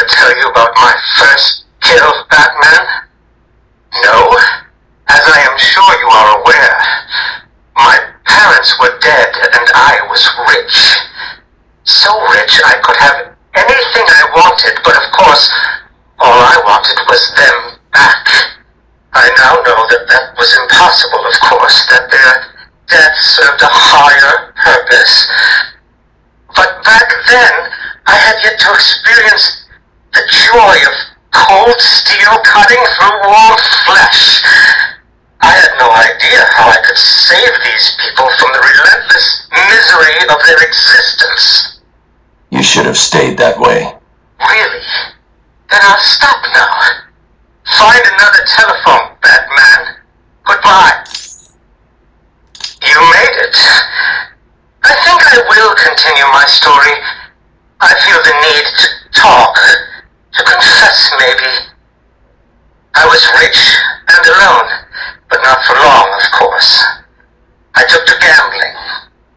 ever tell you about my first kill, Batman? No? As I am sure you are aware, my parents were dead and I was rich. So rich I could have anything I wanted, but of course, all I wanted was them back. I now know that that was impossible, of course, that their death served a higher purpose. But back then, I had yet to experience the joy of cold steel cutting through warm flesh. I had no idea how I could save these people from the relentless misery of their existence. You should have stayed that way. Really? Then I'll stop now. Find another telephone, Batman. Goodbye. You made it. I think I will continue my story. I feel the need to talk, to confess maybe. I was rich and alone, but not for long, of course. I took to gambling,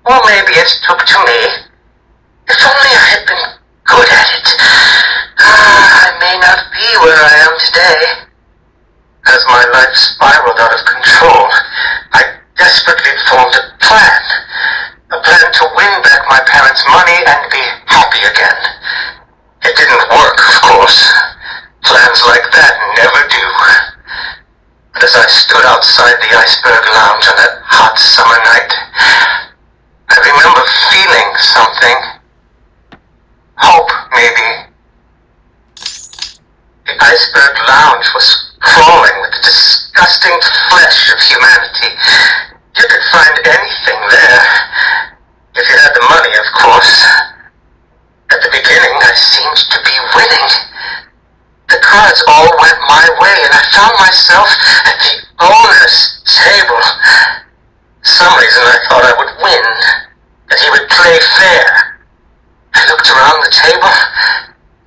or maybe it took to me. If only I had been good at it. I may not be where I am today. As my life spiraled out of control, I desperately formed a plan. A plan to win back my parents' money and be happy again. It didn't work, of course. Plans like that never do. But as I stood outside the Iceberg Lounge on that hot summer night, I remember feeling something. Hope, maybe. The Iceberg Lounge was crawling with the disgusting flesh of humanity. You could find anything there. If you had the money, of course. At the beginning, I seemed to be winning. The cards all went my way, and I found myself at the owner's table. For some reason, I thought I would win, that he would play fair. I looked around the table.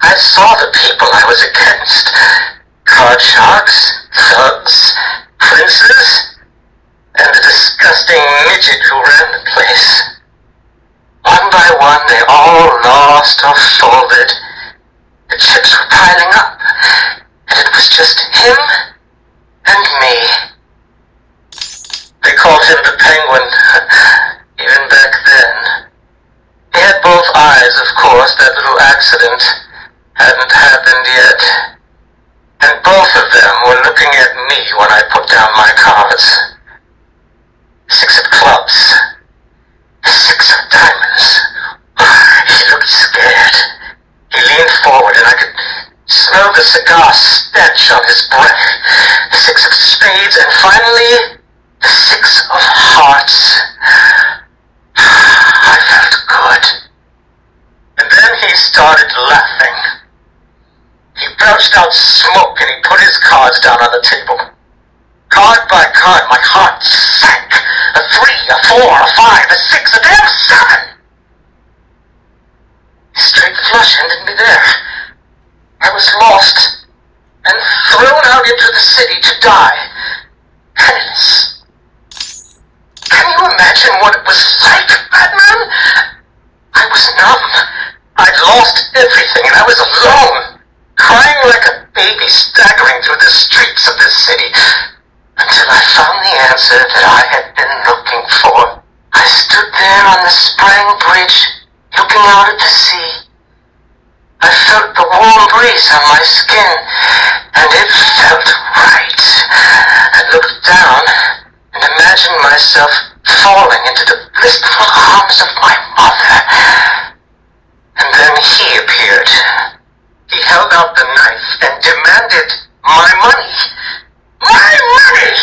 I saw the people I was against. Card sharks, thugs, princes, and the disgusting midget who ran the place. One by one, they all lost or folded. The chips were piling up, and it was just him and me. They called him the Penguin, even back then. He had both eyes, of course. That little accident hadn't happened yet. And both of them were looking at me when I put down my cards. 6 of clubs. 6 of diamonds. He looked scared. He leaned forward and I could smell the cigar stench on his breath. 6 of spades and finally the 6 of hearts. I felt good. And then he started laughing. He belched out smoke and he put his cards down on the table. Card by card, my heart sank. A 3, a 4, a 5, a 6, a damn 7! Straight flush ended me there. I was lost and thrown out into the city to die. Penniless. Can you imagine what it was like, Batman? I was numb. I'd lost everything and I was alone, crying like a baby staggering through the streets of this city, until I found the answer that I had been looking for. I stood there on the spring bridge, looking out at the sea. I felt the warm breeze on my skin, and it felt right. I looked down and imagined myself falling into the blissful arms of my mother. And then he appeared. He held out the knife and demanded my money. My money!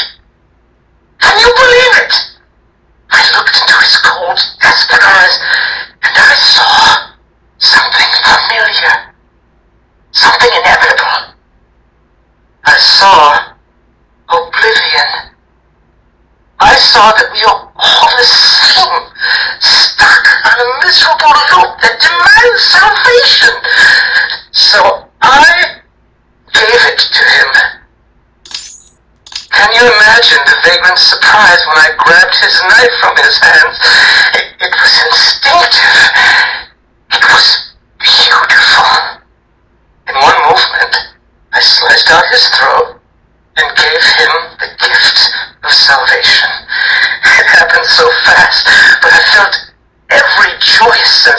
Can you believe it? I looked into his cold, desperate eyes, and I saw something familiar. Something inevitable. I saw oblivion. I saw that we are all the same, stuck on a miserable loop that demands salvation. So I gave it to him. Can you imagine the vagrant surprise when I grabbed his knife from his hands? It was instinctive. It was beautiful. In one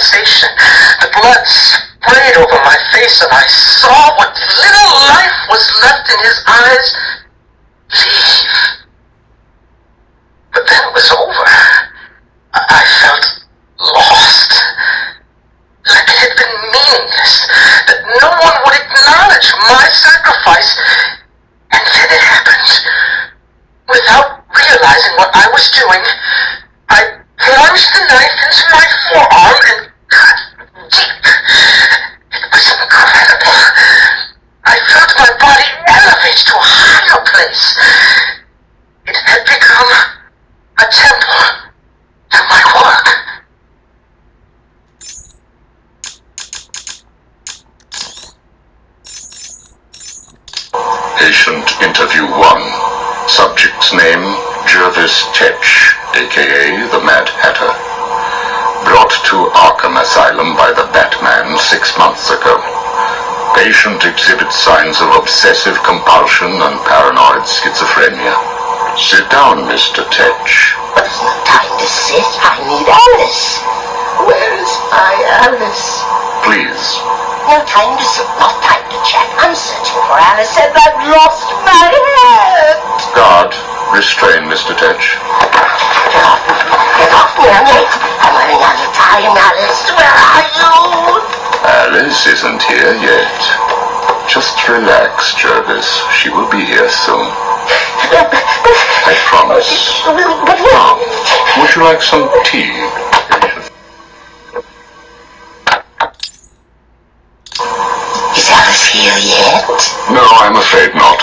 sensation. The blood sprayed over my face, and I saw what little life was left in his eyes leave. But then it was over. I felt lost. Like it had been meaningless. That no one would acknowledge my sacrifice. And then it happened. Without realizing what I was doing, I plunged the knife into my forearm and cut deep. It was incredible. I felt my body elevate to a higher place. It had become a temple to my work. Patient interview 1. Subject's name, Jervis Tetch, a.k.a. the Mad Hatter. Brought to Arkham Asylum by the Batman 6 months ago. Patient exhibits signs of obsessive compulsion and paranoid schizophrenia. Sit down, Mr. Tetch. But it's not time to sit. I need Alice. Where is my Alice? Please. No time to sit, no time to chat. I'm searching for Alice and I've lost my head. Guard, restrain Mr. Tetch. Get off me, I'm running out of time, Alice. Where are you? Alice isn't here yet. Just relax, Jervis. She will be here soon. I promise. Would you like some tea? Is Alice here yet? No, I'm afraid not.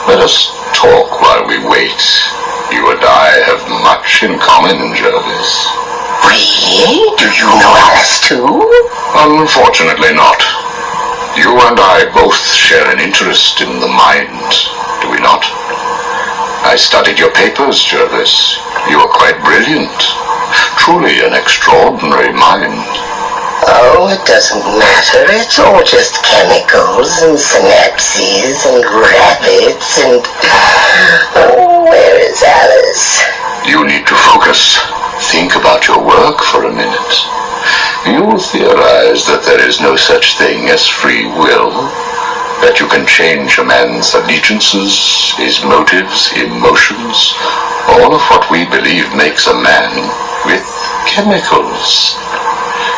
Let us talk while we wait. You and I have much in common, Jervis. Really? Do you know Alice too? Unfortunately not. You and I both share an interest in the mind, do we not? I studied your papers, Jervis. You are quite brilliant. Truly an extraordinary mind. Oh, it doesn't matter. It's all just chemicals and synapses and rabbits and... Oh, where is Alice? You need to focus. Think about your work for a minute. You theorize that there is no such thing as free will, that you can change a man's allegiances, his motives, emotions, all of what we believe makes a man with chemicals.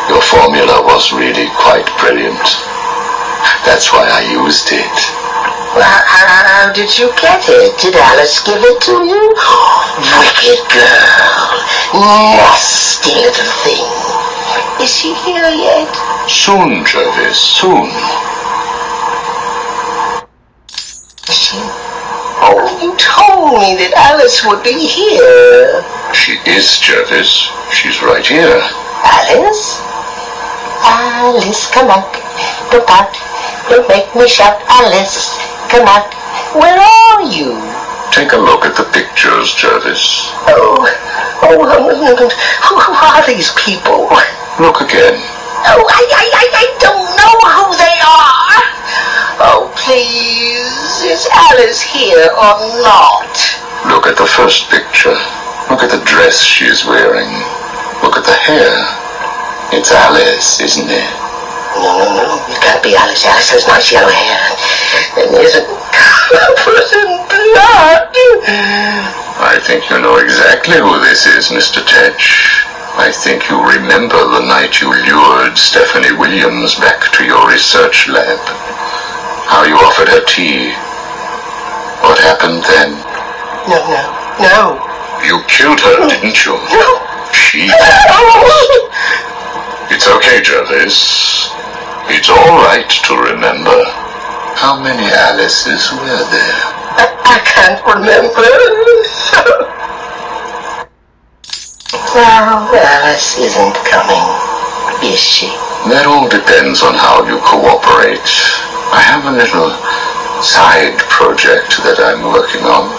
Your formula was really quite brilliant. That's why I used it. Well, how did you get it? Did Alice give it to you? Wicked girl. Nasty little thing. Is she here yet? Soon, Jervis, soon. Is she? Oh, you told me that Alice would be here. She is, Jervis. She's right here. Alice? Alice, come out. Look out. Don't make me shout. Alice, come out. Where are you? Take a look at the pictures, Jervis. Who are these people? Look again. Oh, I don't know who they are. Oh, please, is Alice here or not? Look at the first picture. Look at the dress she is wearing. Look at the hair. It's Alice, isn't it? No, it can't be Alice. Alice has nice yellow hair. And isn't covered in blood. I think you know exactly who this is, Mr. Tetch. I think you remember the night you lured Stephanie Williams back to your research lab. How you offered her tea. What happened then? No. You killed her, didn't you? No. She... It's okay, Jervis. It's all right to remember. How many Alices were there? I can't remember. Well, Alice isn't coming, is she? That all depends on how you cooperate. I have a little side project that I'm working on.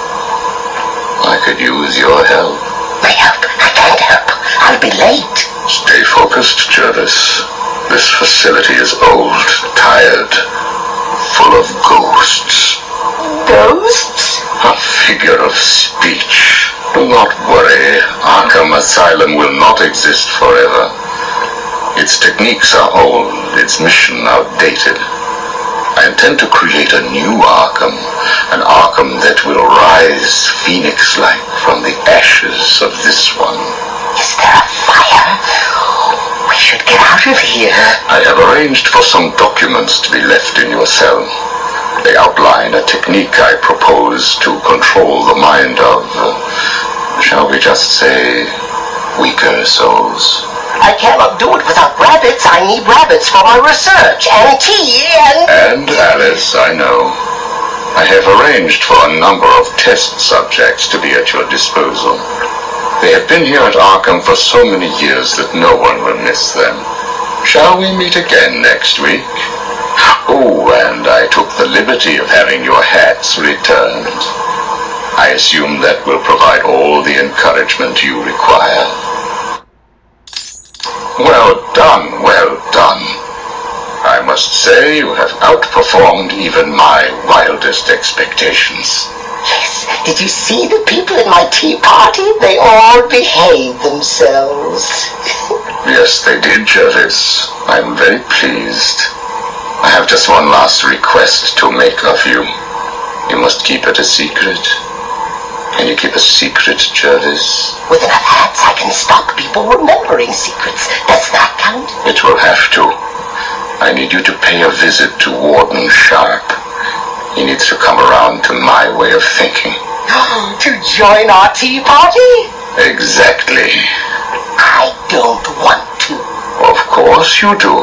I could use your help. My help? I can't help. I'll be late. Stay focused, Jervis. This facility is old, tired, full of ghosts. Ghosts? A figure of speech. Do not worry. Arkham Asylum will not exist forever. Its techniques are old, its mission outdated. I intend to create a new Arkham, an Arkham that will rise phoenix-like from the ashes of this one. Is there a fire? We should get out of here. I have arranged for some documents to be left in your cell. They outline a technique I propose to control the mind of, shall we just say, weaker souls. I cannot do it without rabbits. I need rabbits for my research, and tea, And Alice, I know. I have arranged for a number of test subjects to be at your disposal. They have been here at Arkham for so many years that no one will miss them. Shall we meet again next week? Oh, and I took the liberty of having your hats returned. I assume that will provide all the encouragement you require. Well done, well done. I must say you have outperformed even my wildest expectations. Yes, did you see the people in my tea party? They all behaved themselves. Yes, they did, Jervis. I'm very pleased. I have just one last request to make of you. You must keep it a secret. Can you keep a secret, Jervis? With enough hats, I can stop people remembering secrets. Does that count? It will have to. I need you to pay a visit to Warden Sharp. He needs to come around to my way of thinking. To join our tea party? Exactly. I don't want to. Of course you do.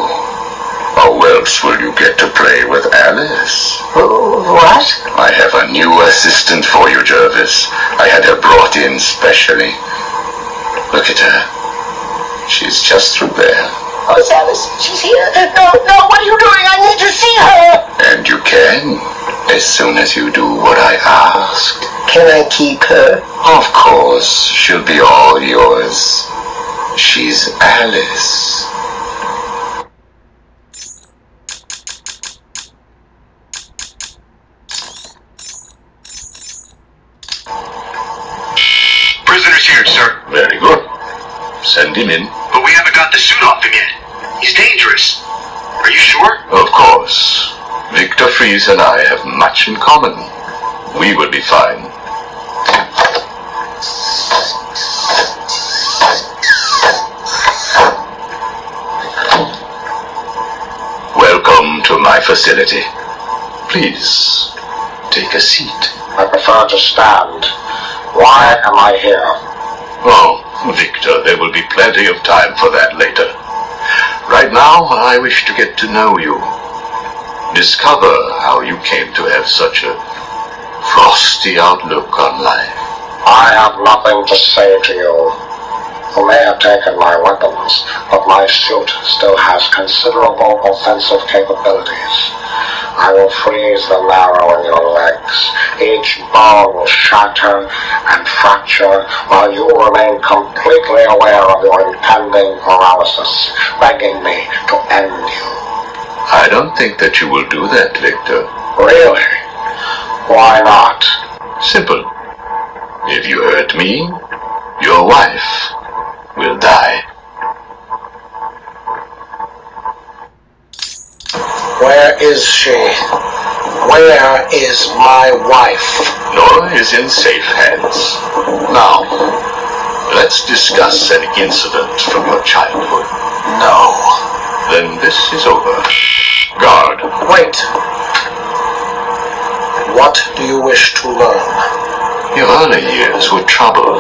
How else will you get to play with Alice? What? I have a new assistant for you, Jervis. I had her brought in specially. Look at her. She's just through there. Oh, Alice, she's here. No, what are you doing? I need to see her. And you can, as soon as you do what I asked. Can I keep her? Of course, she'll be all yours. She's Alice. Prisoner's here, sir. Very good. Send him in. But we haven't got the suit off him yet. He's dangerous. Are you sure? Of course. Victor Zsasz and I have much in common. We will be fine. Welcome to my facility. Please, take a seat. I prefer to stand. Why am I here? Oh, Victor, there will be plenty of time for that later. Right now, I wish to get to know you. Discover how you came to have such a frosty outlook on life. I have nothing to say to you. You may have taken my weapons, but my suit still has considerable offensive capabilities. I will freeze the marrow in your legs. Each bone will shatter and fracture while you remain completely aware of your impending paralysis, begging me to end you. I don't think that you will do that, Victor. Really? Why not? Simple. If you hurt me, your wife will die. Where is she? Where is my wife? Nora is in safe hands. Now, let's discuss an incident from your childhood. No. Then this is over. Guard. Wait. What do you wish to learn? Your early years were troubled.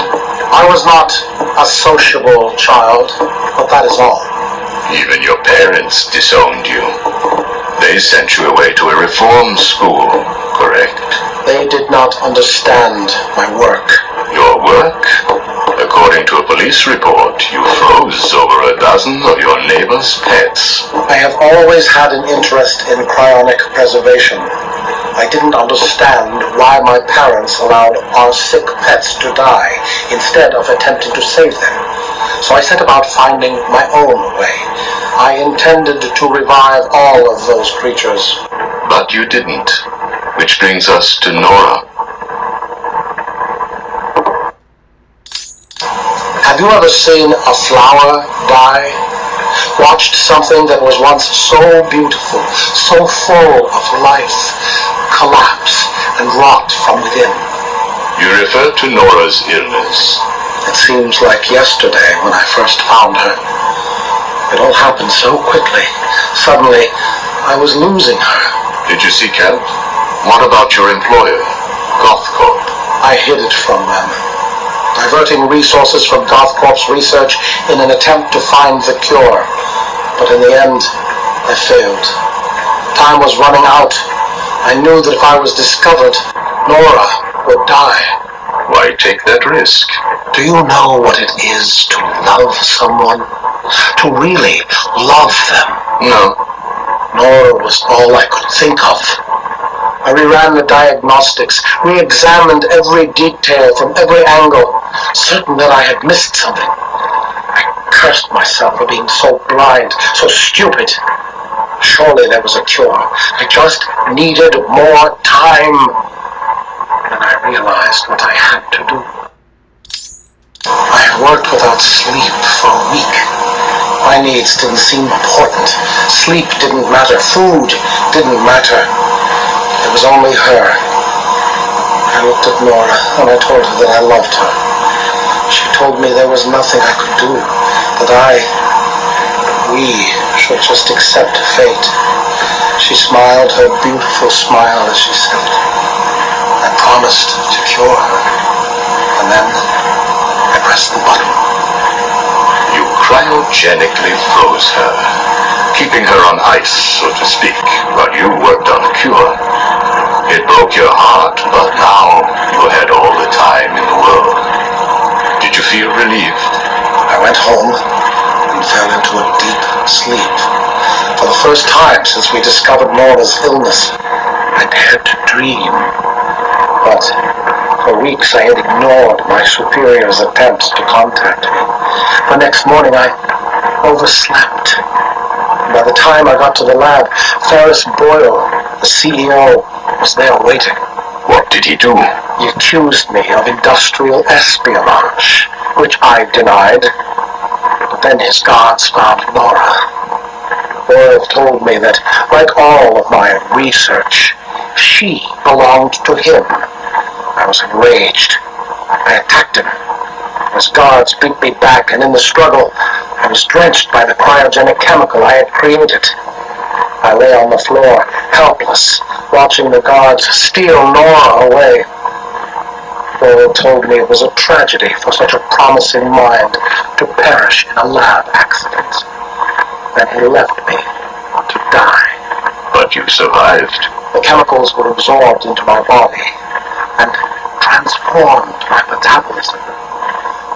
I was not a sociable child, but that is all. Even your parents disowned you. They sent you away to a reform school, correct? They did not understand my work. Your work? According to a police report, you froze over a dozen of your neighbor's pets. I have always had an interest in cryonic preservation. I didn't understand why my parents allowed our sick pets to die instead of attempting to save them. So I set about finding my own way. I intended to revive all of those creatures. But you didn't. Which brings us to Nora. Have you ever seen a flower die? watched something that was once so beautiful, so full of life, collapse and rot from within. You refer to Nora's illness. It seems like yesterday when I first found her. It all happened so quickly. Suddenly, I was losing her. Did you seek help? What about your employer, Gothcorp? I hid it from them, diverting resources from Gothcorp's research in an attempt to find the cure. But in the end, I failed. Time was running out. I knew that if I was discovered, Nora would die. Why take that risk? Do you know what it is to love someone? To really love them? No. Nora was all I could think of. I reran the diagnostics, re-examined every detail from every angle, certain that I had missed something. I cursed myself for being so blind, so stupid. Surely there was a cure. I just needed more time. Then I realized what I had to do. I had worked without sleep for a week. My needs didn't seem important. Sleep didn't matter. Food didn't matter. It was only her. I looked at Nora and I told her that I loved her. She told me there was nothing I could do, that we should just accept fate. She smiled her beautiful smile as she said, I promised to cure her. And then I pressed the button. You cryogenically froze her, keeping her on ice, so to speak, while you worked on a cure. It broke your heart, but now you had all the time in the world. Did you feel relieved? I went home and fell into a deep sleep. For the first time since we discovered Nora's illness, I dared to dream. But for weeks I had ignored my superior's attempts to contact me. The next morning I overslept. By the time I got to the lab, Ferris Boyle, the CEO, was there waiting. What did he do? He accused me of industrial espionage, which I denied. But then his guards found Nora. Boyle told me that, like all of my research, she belonged to him. I was enraged. I attacked him. His guards beat me back, and in the struggle, I was drenched by the cryogenic chemical I had created. I lay on the floor, helpless, watching the guards steal Nora away. Boyle told me it was a tragedy for such a promising mind to perish in a lab accident. Then he left me to die. But you survived. The chemicals were absorbed into my body and transformed my metabolism.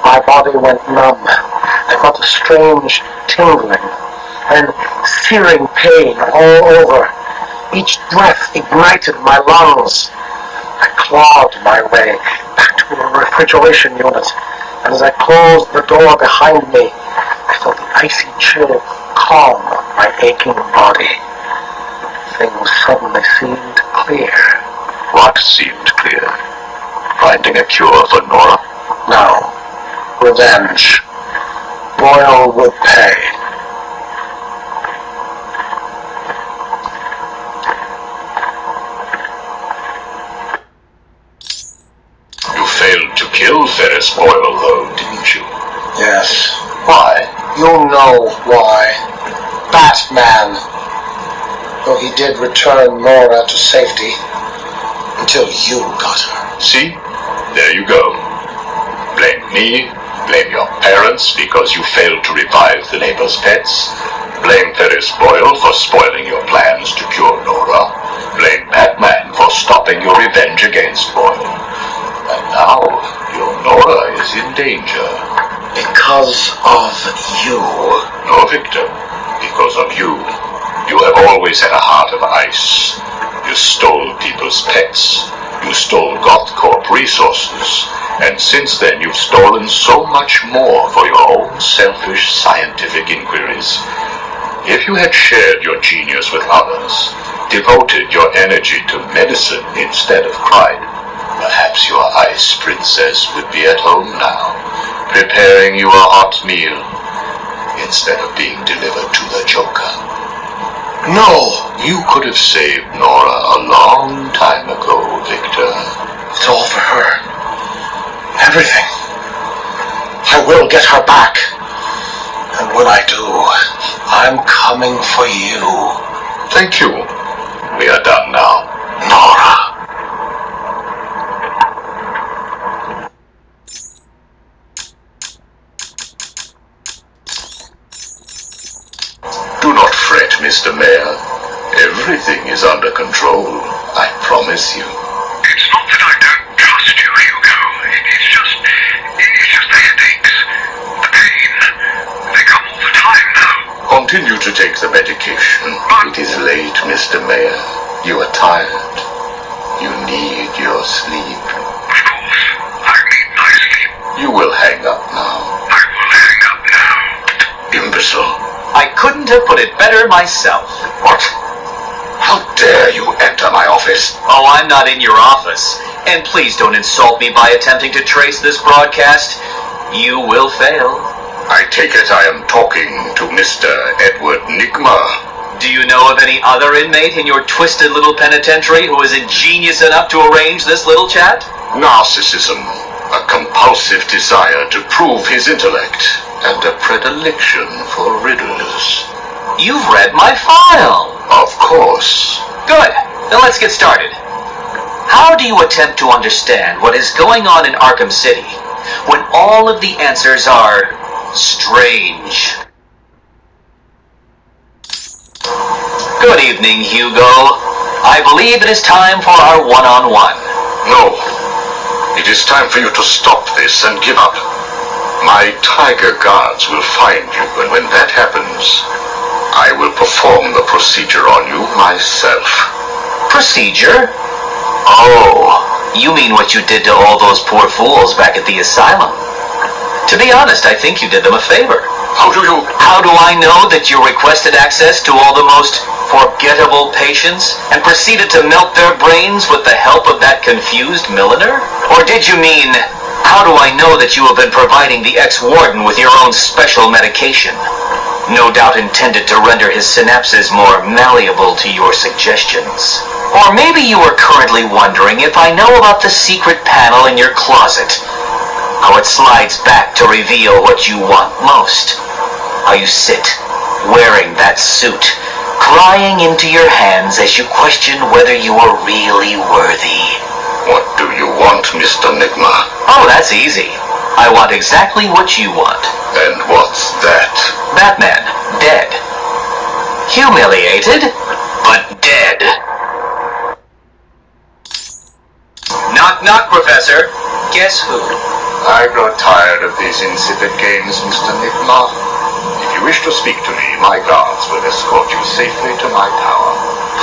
My body went numb. I felt a strange tingling and searing pain all over. Each breath ignited my lungs. I clawed my way back to a refrigeration unit, and as I closed the door behind me, I felt the icy chill calm my aching body. Things suddenly seemed clear. What seemed clear? Finding a cure for Nora? No. Revenge. Boyle would pay. You failed to kill Ferris Boyle, though, didn't you? Yes. Why? You know why. Batman. Though he did return Nora to safety, until you got her. See? There you go. Blame me, blame your parents because you failed to revive the neighbor's pets, blame Ferris Boyle for spoiling your plans to cure Nora, blame Batman for stopping your revenge against Boyle. And now, your Nora is in danger. Because of you. No, Victor. Because of you. You have always had a heart of ice. You stole people's pets. You stole Gothcorp resources. And since then you've stolen so much more for your own selfish scientific inquiries. If you had shared your genius with others, devoted your energy to medicine instead of crime, perhaps your ice princess would be at home now, preparing you a hot meal. instead of being delivered to the Joker. No, you could have saved Nora a long time ago, Victor. It's all for her. Everything. I will get her back. And when I do, I'm coming for you. Thank you. We are done now. Nora. Do not fret, Mr. Mayor. Everything is under control. I promise you. It's not that I don't trust you, Hugo. It's just the headaches, the pain. They come all the time now. Continue to take the medication. It is late, Mr. Mayor. You are tired. You need your sleep. Of course, I need my sleep. You will hang up now. I will hang up now. Imbecile. I couldn't have put it better myself. What? How dare you enter my office? Oh, I'm not in your office. And please don't insult me by attempting to trace this broadcast. You will fail. I take it I am talking to Mr. Edward Nigma. Do you know of any other inmate in your twisted little penitentiary who is ingenious enough to arrange this little chat? Narcissism, a compulsive desire to prove his intellect, and a predilection for riddles. You've read my file. Of course. Good. Then let's get started. How do you attempt to understand what is going on in Arkham City when all of the answers are strange? Good evening, Hugo. I believe it is time for our one-on-one. No. It is time for you to stop this and give up. My tiger guards will find you, and when that happens, I will perform the procedure on you myself. Procedure? Oh, you mean what you did to all those poor fools back at the asylum. To be honest, I think you did them a favor. How do I know that you requested access to all the most forgettable patients and proceeded to melt their brains with the help of that confused milliner? Or did you mean, how do I know that you have been providing the ex-warden with your own special medication? No doubt intended to render his synapses more malleable to your suggestions. Or maybe you are currently wondering if I know about the secret panel in your closet. How it slides back to reveal what you want most. How you sit, wearing that suit, crying into your hands as you question whether you are really worthy. What do you want, Mr. Nigma? Oh, that's easy. I want exactly what you want. And what's that? Batman, dead. Humiliated, but dead. Knock, knock, Professor. Guess who? I grow tired of these insipid games, Mr. Nigma. If you wish to speak to me, my guards will escort you safely to my tower.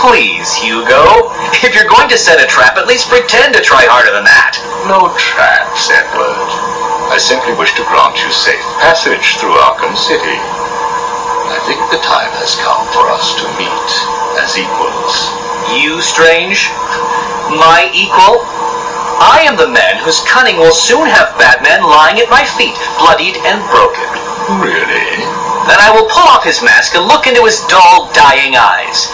Please, Hugo. If you're going to set a trap, at least pretend to try harder than that. No traps, Edward. I simply wish to grant you safe passage through Arkham City. I think the time has come for us to meet as equals. You, Strange? My equal? I am the man whose cunning will soon have Batman lying at my feet, bloodied and broken. Really? Then I will pull off his mask and look into his dull, dying eyes.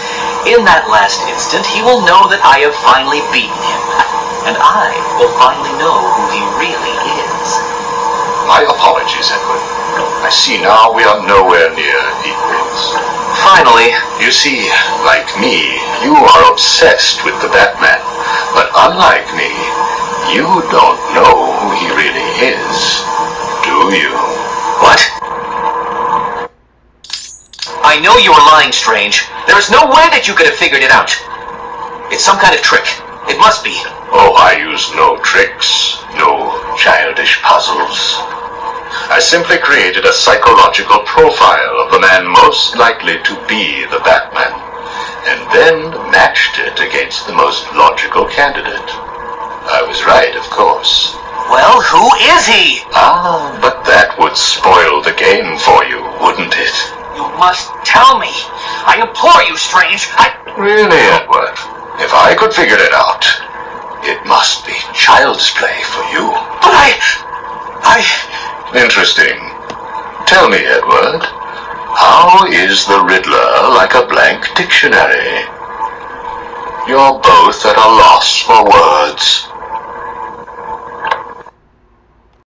In that last instant, he will know that I have finally beaten him. And I will finally know who he really is. My apologies, Edward. I see now we are nowhere near equals. Finally. You see, like me, you are obsessed with the Batman. But unlike me, you don't know who he really is, do you? What? I know you are lying, Strange. There is no way that you could have figured it out. It's some kind of trick. It must be. Oh, I use no tricks, no childish puzzles. I simply created a psychological profile of the man most likely to be the Batman, and then matched it against the most logical candidate. I was right, of course. Well, who is he? Ah, but that would spoil the game for you, wouldn't it? You must tell me. I implore you, Strange. Really, Edward? If I could figure it out, it must be child's play for you. But Interesting. Tell me, Edward, How is the Riddler like a blank dictionary? You're both at a loss for words.